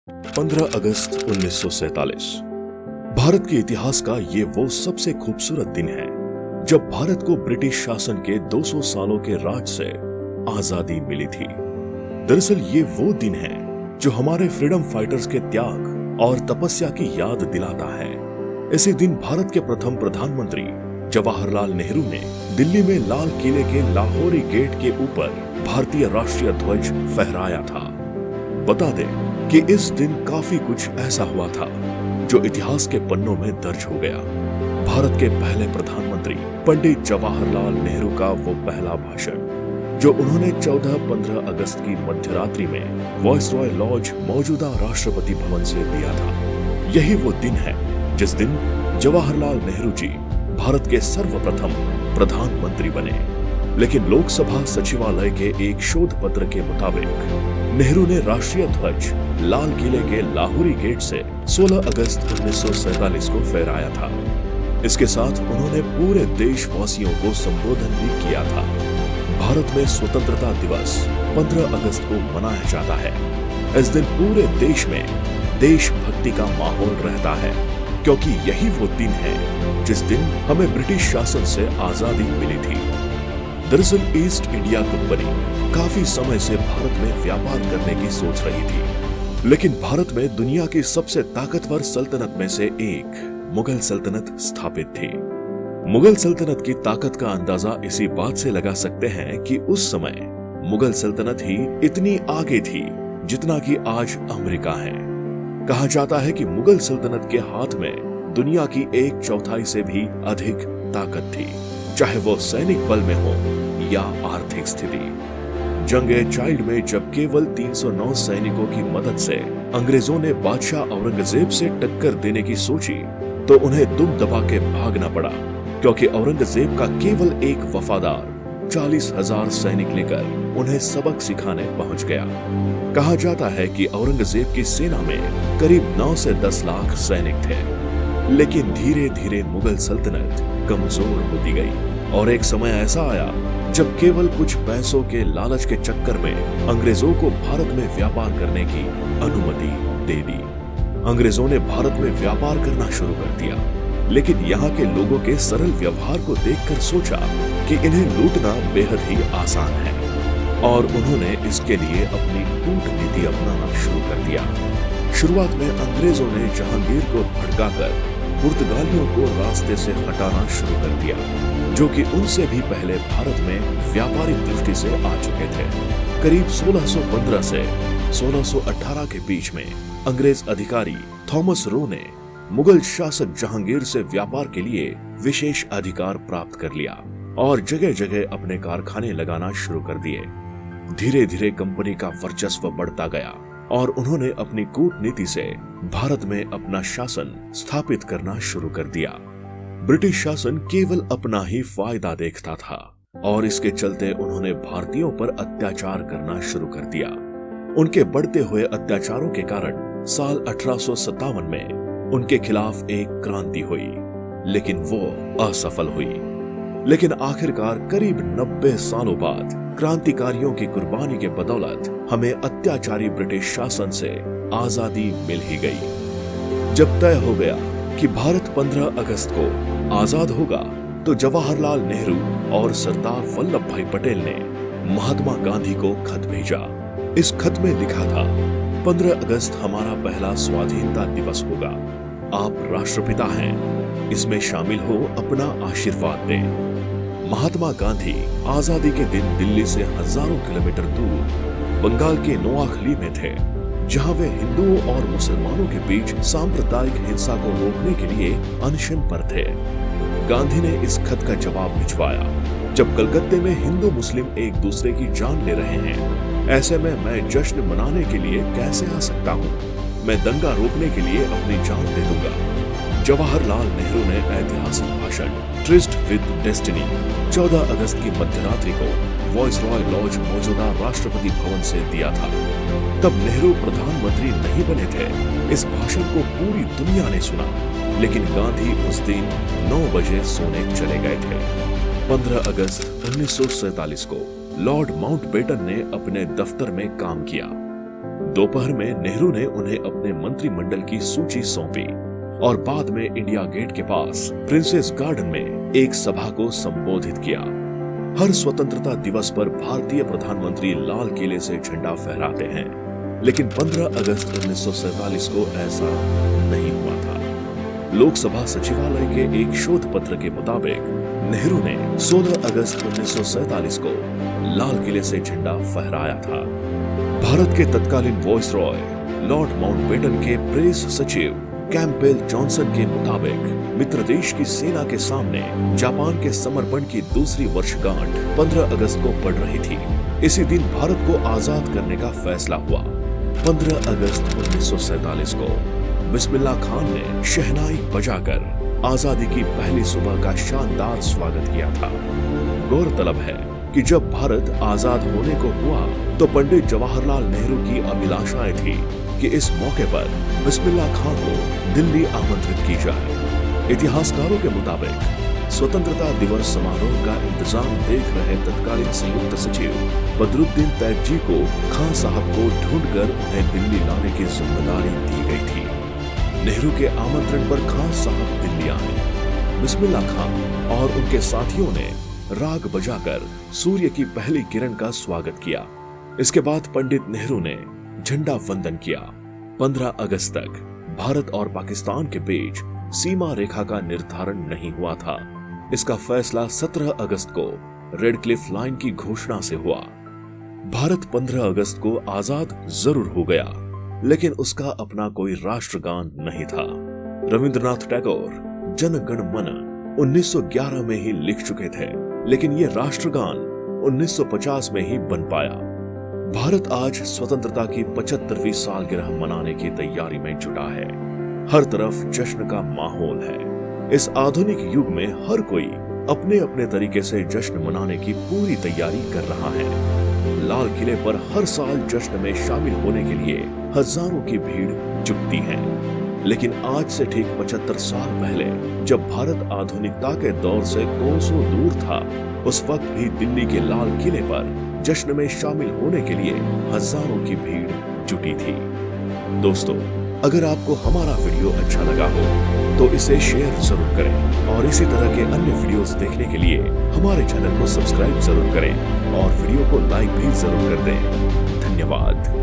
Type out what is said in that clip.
15 अगस्त 1947 भारत के इतिहास का ये वो सबसे खूबसूरत दिन है जब भारत को ब्रिटिश शासन के 200 सालों के राज से आजादी मिली थी। दरअसल ये वो दिन है जो हमारे फ्रीडम फाइटर्स के त्याग और तपस्या की याद दिलाता है। इसी दिन भारत के प्रथम प्रधानमंत्री जवाहरलाल नेहरू ने दिल्ली में लाल किले के लाहौरी गेट के ऊपर भारतीय राष्ट्रीय ध्वज फहराया था। बता दें कि इस दिन काफी कुछ ऐसा हुआ था जो इतिहास के पन्नों में दर्ज हो गया। भारत के पहले प्रधानमंत्री पंडित जवाहरलाल नेहरू का वो पहला भाषण जो उन्होंने 14-15 अगस्त की मध्यरात्रि में वॉइसरॉय लॉज मौजूदा राष्ट्रपति भवन से दिया था। यही वो दिन है जिस दिन जवाहरलाल नेहरू जी भारत के सर्वप्रथम प्रधानमंत्री बने। लेकिन लोकसभा सचिवालय के एक शोध पत्र के मुताबिक नेहरू ने राष्ट्रीय ध्वज लाल किले के लाहौरी गेट से 16 अगस्त 1947 को फहराया था। इसके साथ उन्होंने पूरे देशवासियों को संबोधन भी किया था। भारत में स्वतंत्रता दिवस 15 अगस्त को मनाया जाता है। इस दिन पूरे देश में देशभक्ति का माहौल रहता है क्योंकि यही वो दिन है जिस दिन हमें ब्रिटिश शासन से आजादी मिली थी। दरअसल ईस्ट इंडिया कंपनी काफी समय से भारत में व्यापार करने की सोच रही थी, लेकिन भारत में दुनिया की सबसे ताकतवर सल्तनत में से एक मुगल सल्तनत स्थापित थी। मुगल सल्तनत की ताकत का अंदाजा इसी बात से लगा सकते हैं कि उस समय मुगल सल्तनत ही इतनी आगे थी जितना कि आज अमेरिका है। कहा जाता है कि मुगल सल्तनत के हाथ में दुनिया की 1/4 से भी अधिक ताकत थी, चाहे वो सैनिक बल में हो या आर्थिक स्थिति। जंग-ए-चाइल्ड में जब केवल 309 सैनिकों की मदद से अंग्रेजों ने बादशाह औरंगजेब से टक्कर देने की सोची तो उन्हें दुम दबा के भागना पड़ा क्योंकि औरंगजेब का केवल एक वफादार 40,000 सैनिक लेकर उन्हें सबक सिखाने पहुंच गया। कहा जाता है कि औरंगजेब की सेना में करीब 9 से 10 लाख सैनिक थे, लेकिन धीरे धीरे मुगल सल्तनत कमजोर होती गई और एक समय ऐसा आया जब केवल कुछ पैसों के लालच के चक्कर में अंग्रेजों को भारत में व्यापार करने की अनुमति दे दी। अंग्रेजों ने भारत में व्यापार करना शुरू कर दिया, लेकिन यहाँ के लोगों के सरल व्यवहार को देखकर सोचा कि इन्हें लूटना बेहद ही आसान है और उन्होंने इसके लिए अपनी कूटनीति अपनाना शुरू कर दिया। शुरुआत में अंग्रेजों ने जहांगीर को भड़काकर पुर्तगालियों को रास्ते से हटाना शुरू कर दिया, जो कि उनसे भी पहले भारत में व्यापारिक दृष्टि से आ चुके थे। करीब 1615 से 1618 के बीच में अंग्रेज अधिकारी थॉमस रो ने मुगल शासक जहांगीर से व्यापार के लिए विशेष अधिकार प्राप्त कर लिया और जगह जगह अपने कारखाने लगाना शुरू कर दिए। धीरे धीरे कंपनी का वर्चस्व बढ़ता गया और उन्होंने अपनी कूटनीति से भारत में अपना शासन स्थापित करना शुरू कर दिया। ब्रिटिश शासन केवल अपना ही फायदा देखता था और इसके चलते उन्होंने भारतीयों पर अत्याचार करना शुरू कर दिया। उनके बढ़ते हुए अत्याचारों के कारण साल 1857 में उनके खिलाफ एक क्रांति हुई, लेकिन वो असफल हुई। लेकिन आखिरकार करीब 90 सालों बाद क्रांतिकारियों की कुर्बानी के बदौलत हमें अत्याचारी ब्रिटिश शासन से आजादी मिल ही गई। जब तय हो गया कि भारत 15 अगस्त को आजाद होगा तो जवाहरलाल नेहरू और सरदार वल्लभ भाई पटेल ने महात्मा गांधी को खत भेजा। इस खत में लिखा था, 15 अगस्त हमारा पहला स्वाधीनता दिवस होगा। आप राष्ट्रपिता हैं, इसमें शामिल हो, अपना आशीर्वाद दें। महात्मा गांधी आजादी के दिन दिल्ली से हजारों किलोमीटर दूर बंगाल के नोआखली में थे, जहां वे हिंदुओं और मुसलमानों के बीच सांप्रदायिक हिंसा को रोकने के लिए अनशन पर थे। गांधी ने इस खत का जवाब भिजवाया, जब कलकत्ते में हिंदू मुस्लिम एक दूसरे की जान ले रहे हैं, ऐसे में मैं जश्न मनाने के लिए कैसे आ सकता हूँ? मैं दंगा रोकने के लिए अपनी जान दे दूंगा। जवाहरलाल नेहरू ने ऐतिहासिक भाषण ट्रिस्ट विद डेस्टिनी 14 अगस्त की मध्यरात्रि को वॉइसरॉय लॉज मौजूदा राष्ट्रपति भवन से दिया था। तब नेहरू प्रधानमंत्री नहीं बने थे। इस भाषण को पूरी दुनिया ने सुना, लेकिन गांधी उस दिन 9 बजे सोने चले गए थे। 15 अगस्त 1947 को लॉर्ड माउंटबेटन ने अपने दफ्तर में काम किया। दोपहर में नेहरू ने उन्हें अपने मंत्रिमंडल की सूची सौंपी और बाद में इंडिया गेट के पास प्रिंसेस गार्डन में एक सभा को संबोधित किया। हर स्वतंत्रता दिवस पर भारतीय प्रधानमंत्री लाल किले से झंडा फहराते हैं, लेकिन 15 अगस्त 1947 को ऐसा नहीं हुआ था। लोकसभा सचिवालय के एक शोध पत्र के मुताबिक नेहरू ने 16 अगस्त 1947 को लाल किले से झंडा फहराया था। भारत के तत्कालीन वायसरॉय लॉर्ड माउंटबेटन के प्रेस सचिव कैंपबेल जॉनसन के मुताबिक मित्र देश की सेना के सामने जापान के समर्पण की दूसरी वर्षगांठ 15 अगस्त को पड़ रही थी। इसी दिन भारत को आजाद करने का फैसला हुआ। 15 अगस्त 1947 को बिस्मिल्लाह खान ने शहनाई बजाकर आजादी की पहली सुबह का शानदार स्वागत किया था। गौरतलब है कि जब भारत आजाद होने को हुआ तो पंडित जवाहरलाल नेहरू की अभिलाषाएं थी कि इस मौके पर बिस्मिल्लाह खान को दिल्ली आमंत्रित की जाए। इतिहासकारों के मुताबिक स्वतंत्रता दिवस समारोह का इंतजाम देख रहे तत्कालीन संयुक्त सचिव बदरुद्दीन तैयबजी को खान साहब को ढूंढकर उन्हें दिल्ली लाने की जिम्मेदारी दी गई थी। नेहरू के आमंत्रण पर खान साहब दिल्ली आए। बिस्मिल्लाह खान और उनके साथियों ने राग बजाकर सूर्य की पहली किरण का स्वागत किया। इसके बाद पंडित नेहरू ने झंडा वंदन किया। 15 अगस्त तक भारत और पाकिस्तान के बीच सीमा रेखा का निर्धारण नहीं हुआ था। इसका फैसला 17 अगस्त को रेड क्लिफ लाइन की घोषणा से हुआ। भारत 15 अगस्त को आजाद जरूर हो गया, लेकिन उसका अपना कोई राष्ट्रगान नहीं था। रविंद्रनाथ टैगोर जन गण मन 1911 में ही लिख चुके थे, लेकिन ये राष्ट्रगान 1950 में ही बन पाया। भारत आज स्वतंत्रता की 75वीं सालगिरह मनाने की तैयारी में जुटा है। हर तरफ जश्न का माहौल है। इस आधुनिक युग में हर कोई अपने अपने तरीके से जश्न मनाने की पूरी तैयारी कर रहा है। लाल किले पर हर साल जश्न में शामिल होने के लिए हजारों की भीड़ जुटती है, लेकिन आज से ठीक 75 साल पहले जब भारत आधुनिकता के दौर से कोसों दूर था, उस वक्त भी दिल्ली के लाल किले पर जश्न में शामिल होने के लिए हजारों की भीड़ जुटी थी। दोस्तों, अगर आपको हमारा वीडियो अच्छा लगा हो तो इसे शेयर जरूर करें और इसी तरह के अन्य वीडियोस देखने के लिए हमारे चैनल को सब्सक्राइब जरूर करें और वीडियो को लाइक भी जरूर कर दें। धन्यवाद।